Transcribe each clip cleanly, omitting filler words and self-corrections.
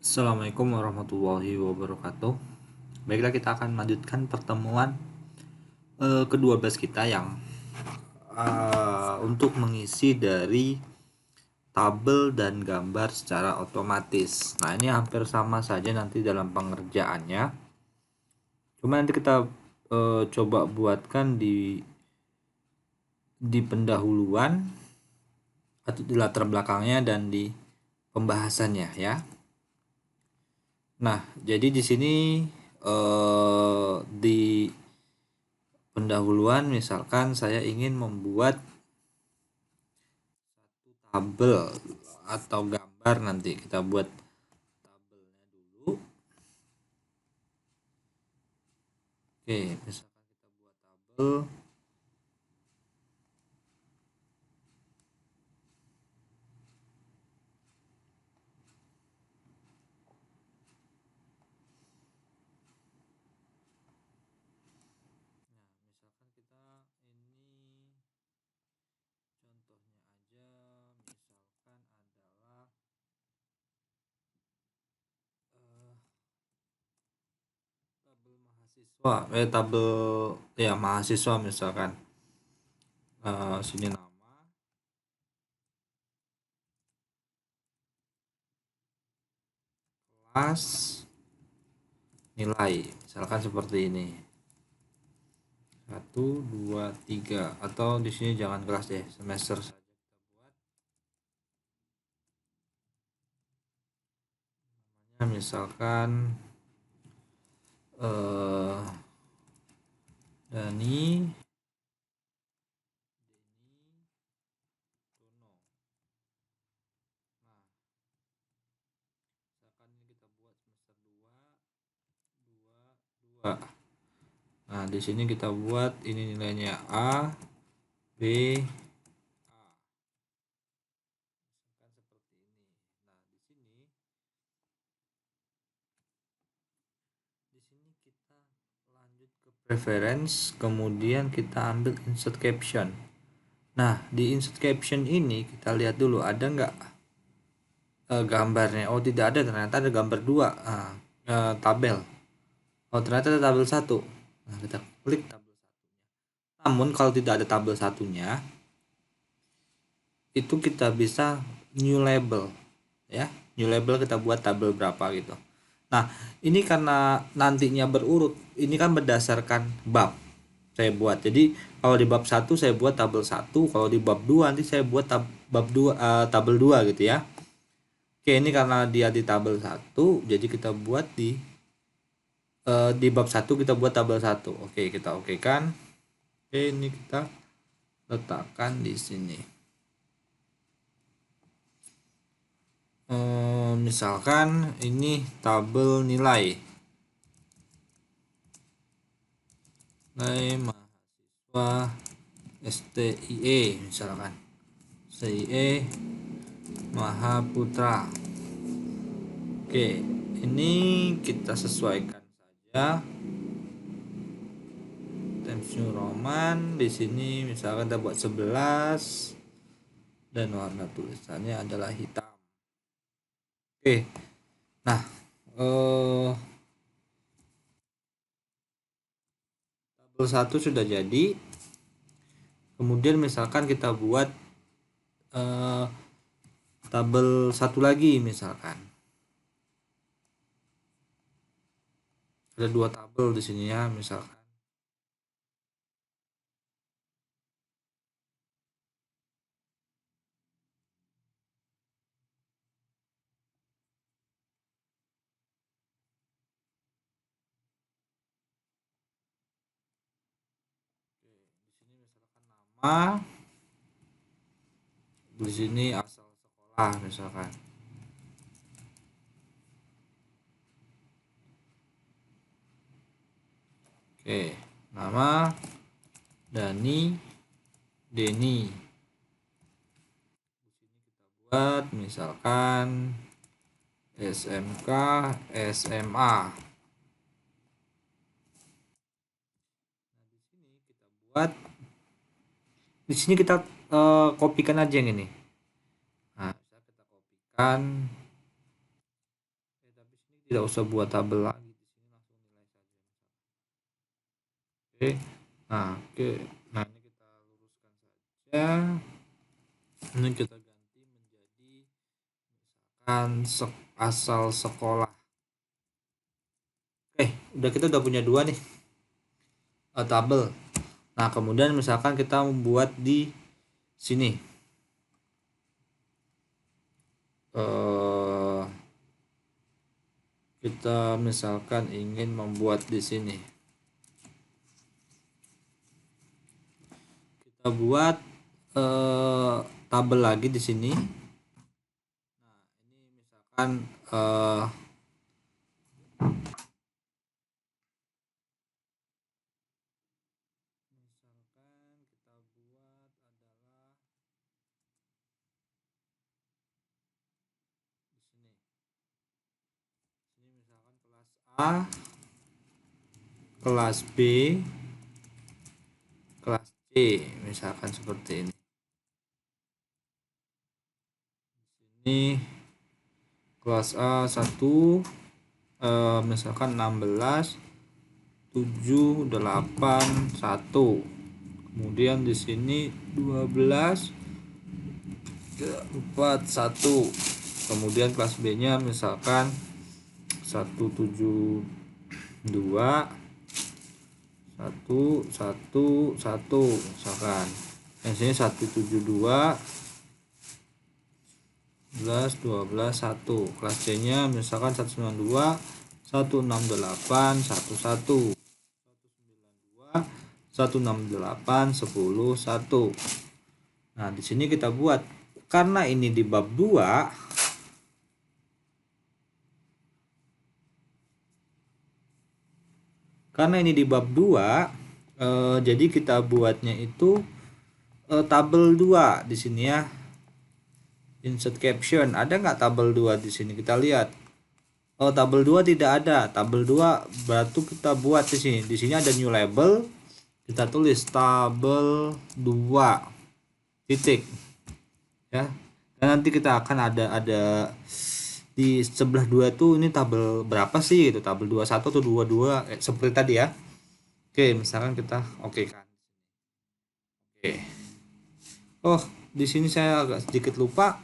Assalamualaikum warahmatullahi wabarakatuh. Baiklah, kita akan melanjutkan pertemuan ke-12 kita yang untuk mengisi dari tabel dan gambar secara otomatis. Nah, ini hampir sama saja nanti dalam pengerjaannya. Cuma nanti kita coba buatkan di pendahuluan atau di latar belakangnya dan di pembahasannya ya. Nah, jadi di sini di pendahuluan misalkan saya ingin membuat satu tabel atau gambar, nanti kita buat tabelnya dulu. Oke, misalkan kita buat tabel. Misalkan kita ini contohnya aja, misalkan adalah tabel mahasiswa, tabel ya mahasiswa misalkan. Sini nama, kelas, nilai, misalkan seperti ini. 1, 2, 3, atau di sini jangan kelas deh, semester saja kita buat. Namanya misalkan Dani Dono. Nah, misalkan ini kita buat semester 2, 2, 2. Nah, di sini kita buat ini nilainya A, B, A. Misalkan seperti ini. Nah, di sini kita lanjut ke preference, kemudian kita ambil insert caption. Nah, di insert caption ini kita lihat dulu ada nggak gambarnya. Oh, tidak ada, ternyata ada gambar dua. Tabel. Oh, ternyata ada tabel satu. Nah, kita klik tabel satunya. Namun kalau tidak ada tabel satunya, itu kita bisa new label ya. New label kita buat tabel berapa gitu. Nah, ini karena nantinya berurut, ini kan berdasarkan bab saya buat. Jadi kalau di bab 1 saya buat tabel 1, kalau di bab 2 nanti saya buat bab 2, tabel 2 gitu ya. Oke, ini karena dia di tabel 1, jadi kita buat di bab 1 kita buat tabel 1. Oke, kita okekan. Oke, ini kita letakkan di sini. Misalkan ini tabel nilai mahasiswa STIE, misalkan STIE Mahaputra. Oke, ini kita sesuaikan saja Times New Roman. Di sini misalkan kita buat 11 dan warna tulisannya adalah hitam. Oke, nah tabel 1 sudah jadi. Kemudian misalkan kita buat tabel 1 lagi, misalkan ada 2 tabel di sini ya, misalkan di sini misalkan nama, di sini asal sekolah misalkan. Oke, nama Dani Deni. Di sini kita buat misalkan SMK SMA. Nah, di sini kita buat, di sini kita kopikan aja yang ini. Nah, bisa kita kopikan. tidak usah buat tabel lagi, di sini langsung nilai saja. Oke, nah ini kita luruskan saja. Ini kita ganti menjadi misalkan asal sekolah. Kita udah punya dua nih tabel. Nah kemudian misalkan kita membuat di sini kita misalkan ingin membuat di sini, kita buat tabel lagi di sini. Nah ini misalkan kita buat adalah di sini. Ini misalkan kelas A, kelas B, kelas C, misalkan seperti ini. Ini kelas A 1 misalkan 16 7 8 1. Kemudian di sini 12 4 1. Kemudian kelas B-nya misalkan 172 1 1 1 misalkan. Yang sini 172 11 12 1. Kelas C-nya misalkan 192 168 11 192 168 10 1. Nah, di sini kita buat karena ini di bab 2, jadi kita buatnya itu tabel 2 di sini ya. Insert caption, ada nggak tabel 2 di sini? Kita lihat. Oh, tabel 2 tidak ada. Tabel 2 berarti kita buat di sini. Di sini ada new label. Kita tulis tabel 2 titik. Ya. Dan nanti kita akan ada di sebelah 2 tuh ini tabel berapa sih gitu. Tabel 21 atau 22 seperti tadi ya. Oke, misalkan kita oke kan. Oke. Oh, di sini saya agak sedikit lupa.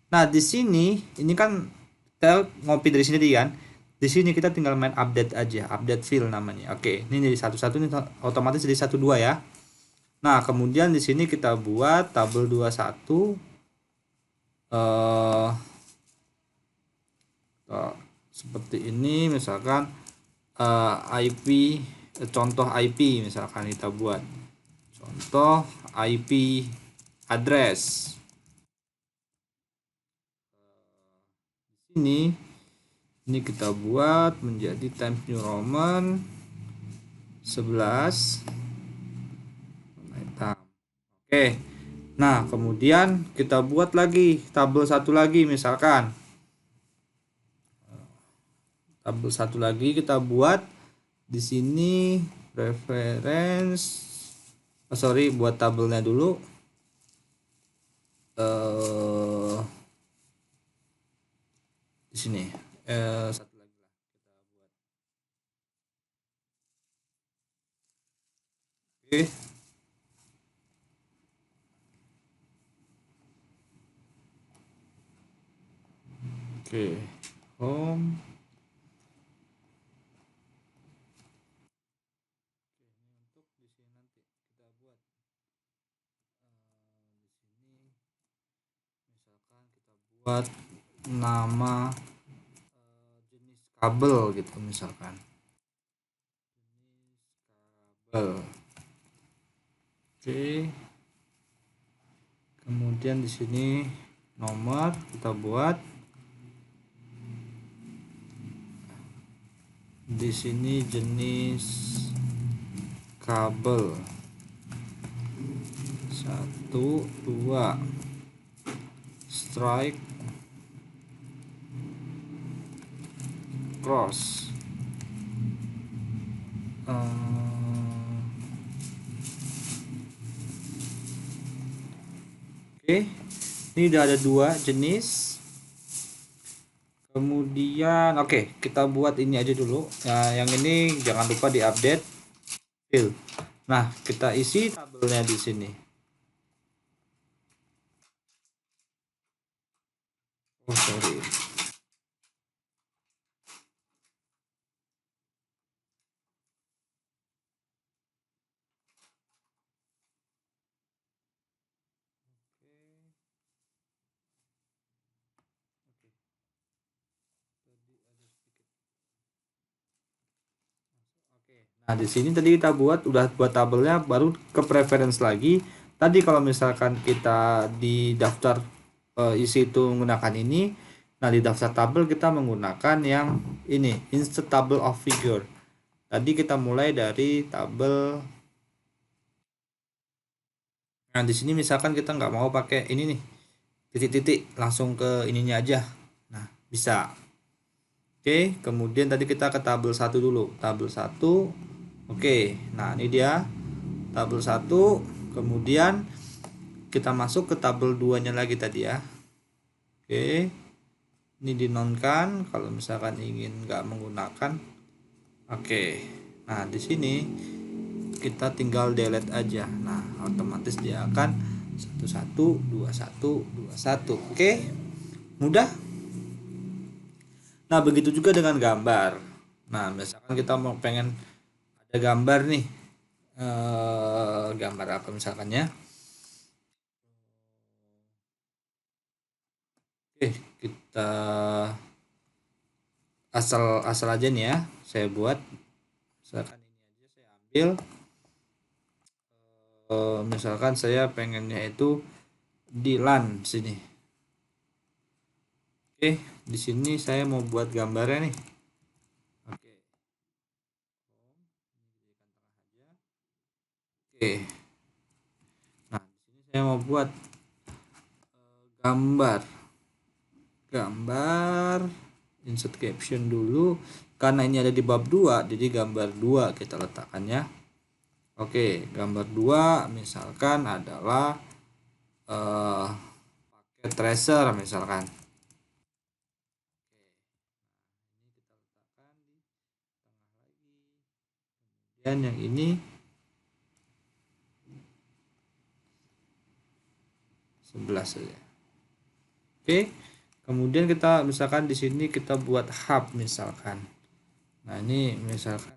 Nah, di sini ini kan kita ngopi dari sini kan. Di sini kita tinggal main update aja, update field namanya. Oke, ini jadi satu-satu ini otomatis jadi 12 ya. Nah, kemudian di sini kita buat tabel 21 seperti ini misalkan IP contoh IP misalkan kita buat contoh IP address. Ini kita buat menjadi Times New Roman 11 hitam. Oke. Nah, kemudian kita buat lagi tabel satu lagi misalkan. Tabel satu lagi kita buat di sini reference buat tabelnya dulu. Di sini satu lagi lah kita buat. Oke. Home. Untuk di sini nanti kita buat di sini misalkan kita buat nama jenis kabel gitu misalkan. Jenis kabel. Oke. Kemudian di sini nomor kita buat. Di sini jenis kabel 1 2 strike cross. Oke, ini udah ada 2 jenis. Kemudian oke, kita buat ini aja dulu. Nah, yang ini jangan lupa diupdate fill. Nah, kita isi tabelnya di sini. Oh, sorry. Nah, di sini tadi kita udah buat tabelnya, baru ke preference lagi. Tadi kalau misalkan kita di daftar isi itu menggunakan ini, nah di daftar tabel kita menggunakan yang ini, insert table of figure. Tadi kita mulai dari tabel. Nah, di sini misalkan kita nggak mau pakai ini nih, titik-titik, langsung ke ininya aja. Nah, bisa. Oke, kemudian tadi kita ke tabel 1 dulu. Tabel 1. Oke, nah ini dia tabel 1. Kemudian kita masuk ke tabel 2-nya lagi tadi ya. Oke. Ini dinonkan kalau misalkan ingin nggak menggunakan. Oke. Nah, di sini kita tinggal delete aja. Nah, otomatis dia akan 112121. Oke. Mudah. Nah, begitu juga dengan gambar. Nah, misalkan kita mau pengen ada gambar nih. Gambar apa misalkan ya? Oke, kita asal aja nih ya. Saya buat misalkan ini aja saya ambil. Misalkan saya pengennya itu di LAN sini. Oke, di sini saya mau buat gambarnya nih. Oke. Oke. Nah, di sini saya mau buat gambar. Gambar insert caption dulu karena ini ada di bab 2, jadi gambar 2 kita letakkannya. Oke, gambar 2 misalkan adalah pakai tracer misalkan. Dan yang ini 11 saja. Oke. Kemudian kita misalkan di sini kita buat hub misalkan. Nah, ini misalkan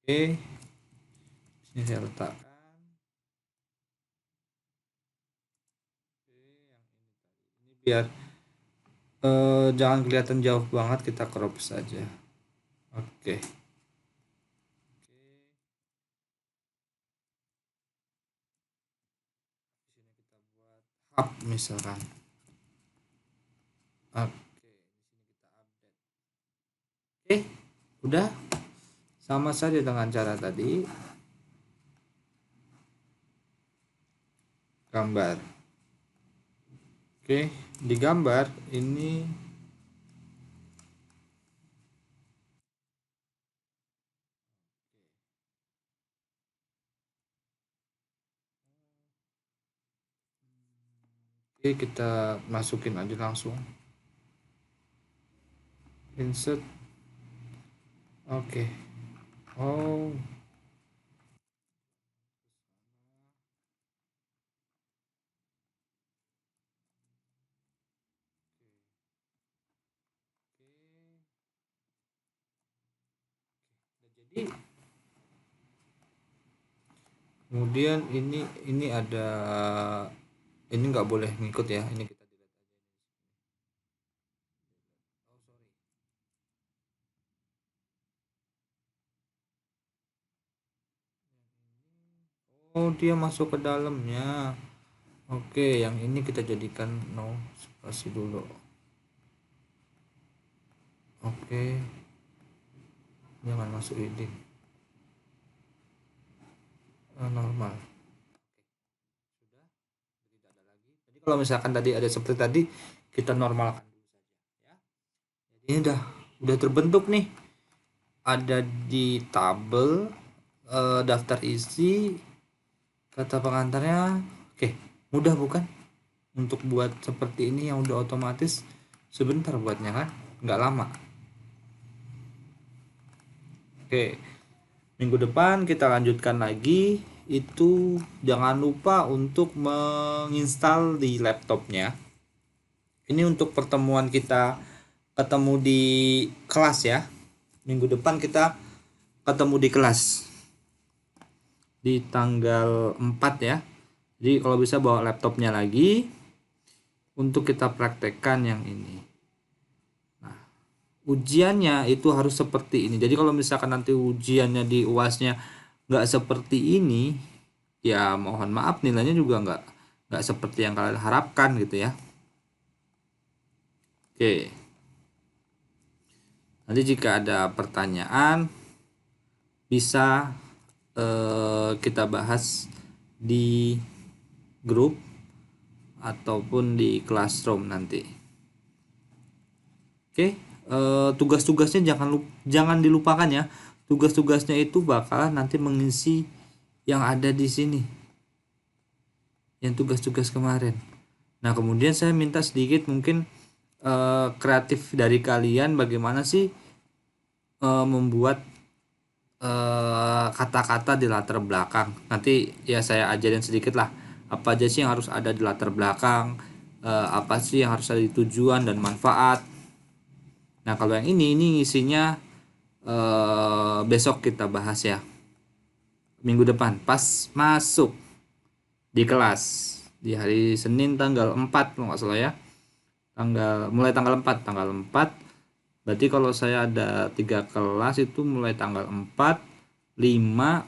oke. Ini saya letakkan. Ini biar jangan kelihatan jauh banget, kita crop saja. Oke. Hub misalkan. Oke. Oke, udah sama saja dengan cara tadi. Gambar. Oke, di gambar ini oke, kita masukin aja langsung. Insert. Oke. Oh. Jadi kemudian ini ada ini nggak boleh ngikut ya, ini kita delete aja. Oh, dia masuk ke dalamnya. Oke, yang ini kita jadikan no spasi dulu. Oke, jangan masuk ini. Normal. Sudah, tidak ada lagi. Jadi kalau misalkan tadi ada seperti tadi, kita normalkan dulu saja ya. Jadi ini udah terbentuk nih. Ada di tabel daftar isi kata pengantarnya. Oke, mudah bukan? untuk buat seperti ini yang udah otomatis sebentar buatnya kan, nggak lama. Oke, minggu depan kita lanjutkan lagi. Itu jangan lupa untuk menginstal di laptopnya. Ini untuk pertemuan kita ketemu di kelas ya. Minggu depan kita ketemu di kelas di tanggal 4 ya. Jadi kalau bisa bawa laptopnya lagi untuk kita praktekkan yang ini. Nah, ujiannya itu harus seperti ini. Jadi kalau misalkan nanti ujiannya di UASnya nggak seperti ini, ya mohon maaf nilainya juga nggak seperti yang kalian harapkan gitu ya. Oke. Nanti jika ada pertanyaan bisa kita bahas di grup ataupun di classroom nanti. Oke, tugas-tugasnya jangan dilupakan ya. Tugas-tugasnya itu bakal nanti mengisi yang ada di sini. Yang tugas-tugas kemarin. Nah, kemudian saya minta sedikit mungkin kreatif dari kalian bagaimana sih membuat kata-kata di latar belakang. Nanti ya saya ajarin sedikit lah apa aja sih yang harus ada di latar belakang, apa sih yang harus ada di tujuan dan manfaat. Nah kalau yang ini isinya besok kita bahas ya, minggu depan pas masuk di kelas di hari Senin tanggal 4 kalau nggak salah ya, mulai tanggal 4. Berarti kalau saya ada 3 kelas itu mulai tanggal 4, 5,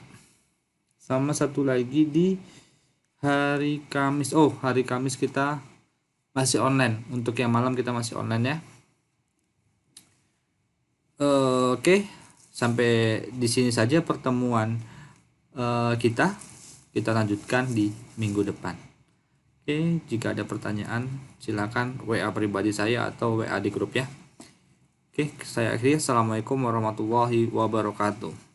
sama satu lagi di hari Kamis. Oh, hari Kamis kita masih online. Untuk yang malam kita masih online ya. Oke, sampai di sini saja pertemuan kita. Kita lanjutkan di minggu depan. Oke, jika ada pertanyaan silakan WA pribadi saya atau WA di grup ya. Oke, saya akhiri. Assalamualaikum warahmatullahi wabarakatuh.